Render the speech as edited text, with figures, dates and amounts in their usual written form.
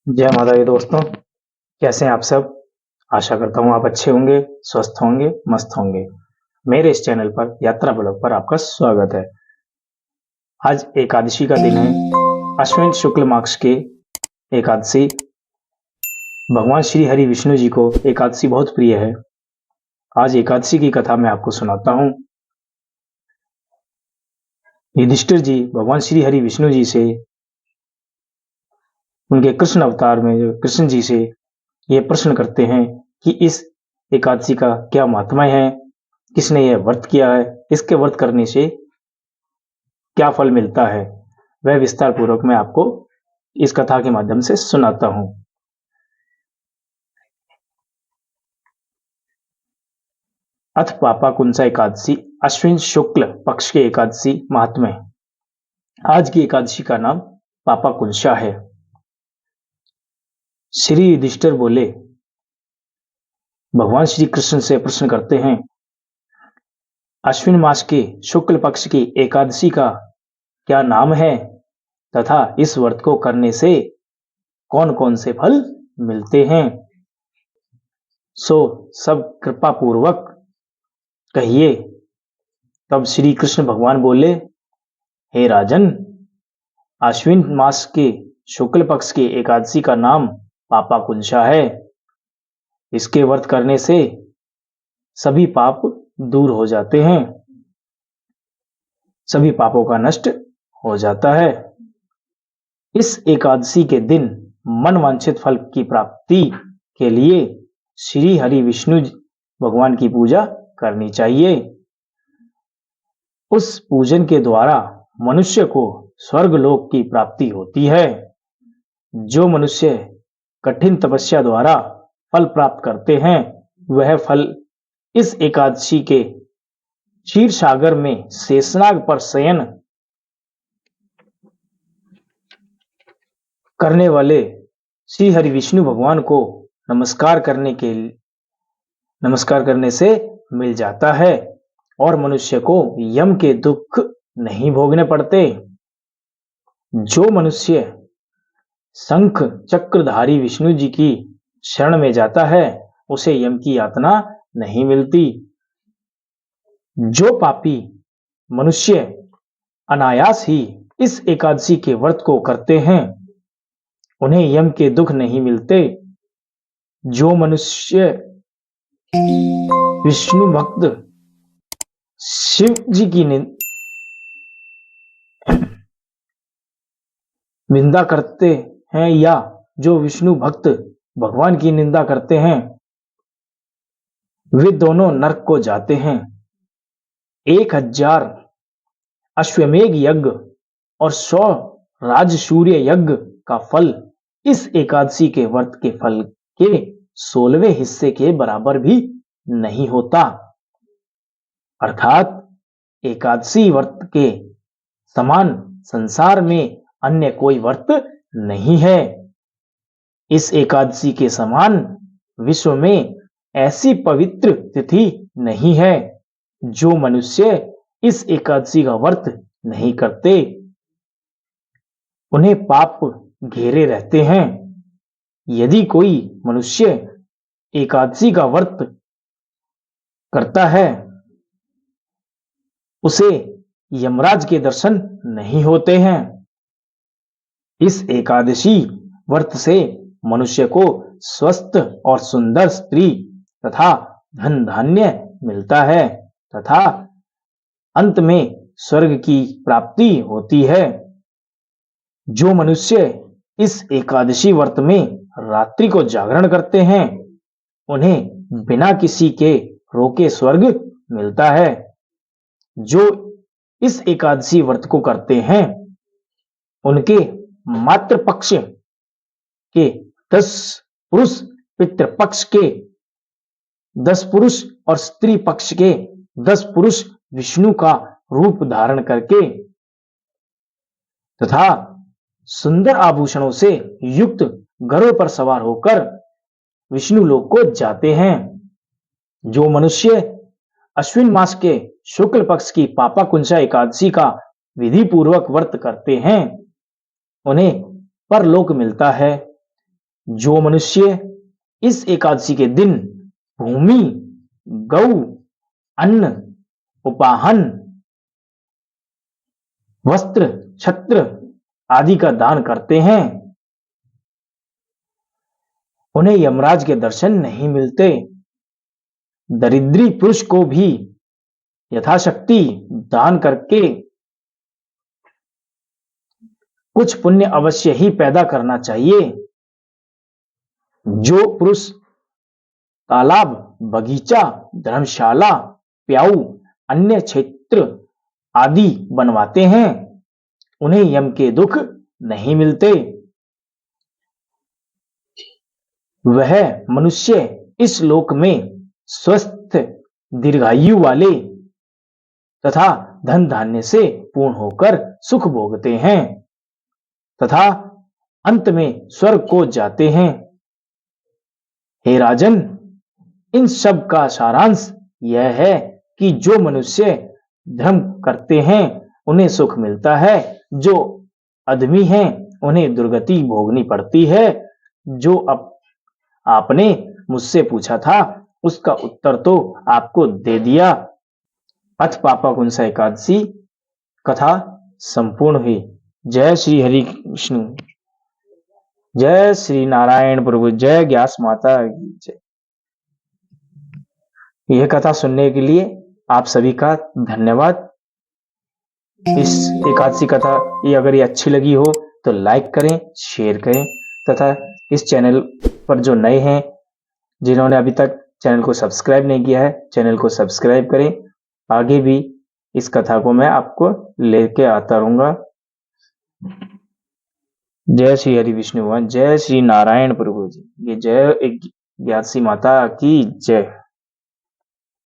जय माता दी दोस्तों। कैसे हैं आप सब। आशा करता हूँ आप अच्छे होंगे, स्वस्थ होंगे, मस्त होंगे। मेरे इस चैनल पर यात्रा ब्लॉग पर आपका स्वागत है। आज एकादशी का दिन है। अश्विन शुक्ल मास के एकादशी। भगवान श्री हरि विष्णु जी को एकादशी बहुत प्रिय है। आज एकादशी की कथा मैं आपको सुनाता हूँ। युधिष्ठिर जी भगवान श्री हरि विष्णु जी से, उनके कृष्ण अवतार में जो कृष्ण जी से ये प्रश्न करते हैं कि इस एकादशी का क्या महात्म्य है, किसने यह व्रत किया है, इसके व्रत करने से क्या फल मिलता है, वह विस्तार पूर्वक मैं आपको इस कथा के माध्यम से सुनाता हूं। अथ पापा कुंसा एकादशी, अश्विन शुक्ल पक्ष के एकादशी महात्म्य। आज की एकादशी का नाम पापा कुंसा है। श्री युधिष्ठिर बोले, भगवान श्री कृष्ण से प्रश्न करते हैं, अश्विन मास के शुक्ल पक्ष की एकादशी का क्या नाम है तथा इस व्रत को करने से कौन कौन से फल मिलते हैं, सो सब कृपा पूर्वक कहिए। तब श्री कृष्ण भगवान बोले, हे राजन, अश्विन मास के शुक्ल पक्ष की एकादशी का नाम पापा कुंसा है। इसके व्रत करने से सभी पाप दूर हो जाते हैं, सभी पापों का नष्ट हो जाता है। इस एकादशी के दिन मन वांछित फल की प्राप्ति के लिए श्री हरि विष्णु भगवान की पूजा करनी चाहिए। उस पूजन के द्वारा मनुष्य को स्वर्ग लोक की प्राप्ति होती है। जो मनुष्य कठिन तपस्या द्वारा फल प्राप्त करते हैं, वह फल इस एकादशी के क्षीर सागर में शेषनाग पर शयन करने वाले श्री हरि विष्णु भगवान को नमस्कार करने से मिल जाता है और मनुष्य को यम के दुख नहीं भोगने पड़ते। जो मनुष्य शंख चक्रधारी विष्णु जी की शरण में जाता है, उसे यम की यातना नहीं मिलती। जो पापी मनुष्य अनायास ही इस एकादशी के व्रत को करते हैं, उन्हें यम के दुख नहीं मिलते। जो मनुष्य विष्णु भक्त शिव जी की निंदा करते हैं, या जो विष्णु भक्त भगवान की निंदा करते हैं, वे दोनों नरक को जाते हैं। 1000 अश्वमेघ यज्ञ और 100 राजसूय यज्ञ का फल इस एकादशी के व्रत के फल के 16वें हिस्से के बराबर भी नहीं होता। अर्थात एकादशी व्रत के समान संसार में अन्य कोई व्रत नहीं है। इस एकादशी के समान विश्व में ऐसी पवित्र तिथि नहीं है। जो मनुष्य इस एकादशी का व्रत नहीं करते, उन्हें पाप घेरे रहते हैं। यदि कोई मनुष्य एकादशी का व्रत करता है, उसे यमराज के दर्शन नहीं होते हैं। इस एकादशी व्रत से मनुष्य को स्वस्थ और सुंदर स्त्री तथा धन धान्य मिलता है तथा अंत में स्वर्ग की प्राप्ति होती है। जो मनुष्य इस एकादशी व्रत में रात्रि को जागरण करते हैं, उन्हें बिना किसी के रोके स्वर्ग मिलता है। जो इस एकादशी व्रत को करते हैं, उनके मातृ पक्ष के 10 पुरुष, पितृपक्ष के 10 पुरुष और स्त्री पक्ष के 10 पुरुष विष्णु का रूप धारण करके तथा सुंदर आभूषणों से युक्त गरुड़ पर सवार होकर विष्णु लोक को जाते हैं। जो मनुष्य अश्विन मास के शुक्ल पक्ष की पापा कुंसा एकादशी का विधि पूर्वक व्रत करते हैं, उन्हें परलोक मिलता है। जो मनुष्य इस एकादशी के दिन भूमि, गौ, अन्न, उपाहन, वस्त्र, छत्र आदि का दान करते हैं, उन्हें यमराज के दर्शन नहीं मिलते। दरिद्री पुरुष को भी यथाशक्ति दान करके कुछ पुण्य अवश्य ही पैदा करना चाहिए। जो पुरुष तालाब, बगीचा, धर्मशाला, प्याऊ, अन्य क्षेत्र आदि बनवाते हैं, उन्हें यम के दुख नहीं मिलते। वह मनुष्य इस लोक में स्वस्थ, दीर्घायु वाले तथा धन धान्य से पूर्ण होकर सुख भोगते हैं तथा अंत में स्वर्ग को जाते हैं। हे राजन, इन सब का सारांश यह है कि जो मनुष्य धर्म करते हैं उन्हें सुख मिलता है, जो अधमी हैं उन्हें दुर्गति भोगनी पड़ती है। जो आपने मुझसे पूछा था उसका उत्तर तो आपको दे दिया। अथ पापाकुंसा एकादशी कथा संपूर्ण हुई। जय श्री हरि विष्णु, जय श्री नारायण प्रभु, जय ज्ञास माता की जय। यह कथा सुनने के लिए आप सभी का धन्यवाद। इस एकादशी कथा अगर ये अच्छी लगी हो तो लाइक करें, शेयर करें तथा इस चैनल पर जो नए हैं, जिन्होंने अभी तक चैनल को सब्सक्राइब नहीं किया है, चैनल को सब्सक्राइब करें। आगे भी इस कथा को मैं आपको लेके आता रहूंगा। जय श्री हरि विष्णु भगवान, जय श्री नारायण प्रभु जी, ये जय ज्ञासी माता की जय।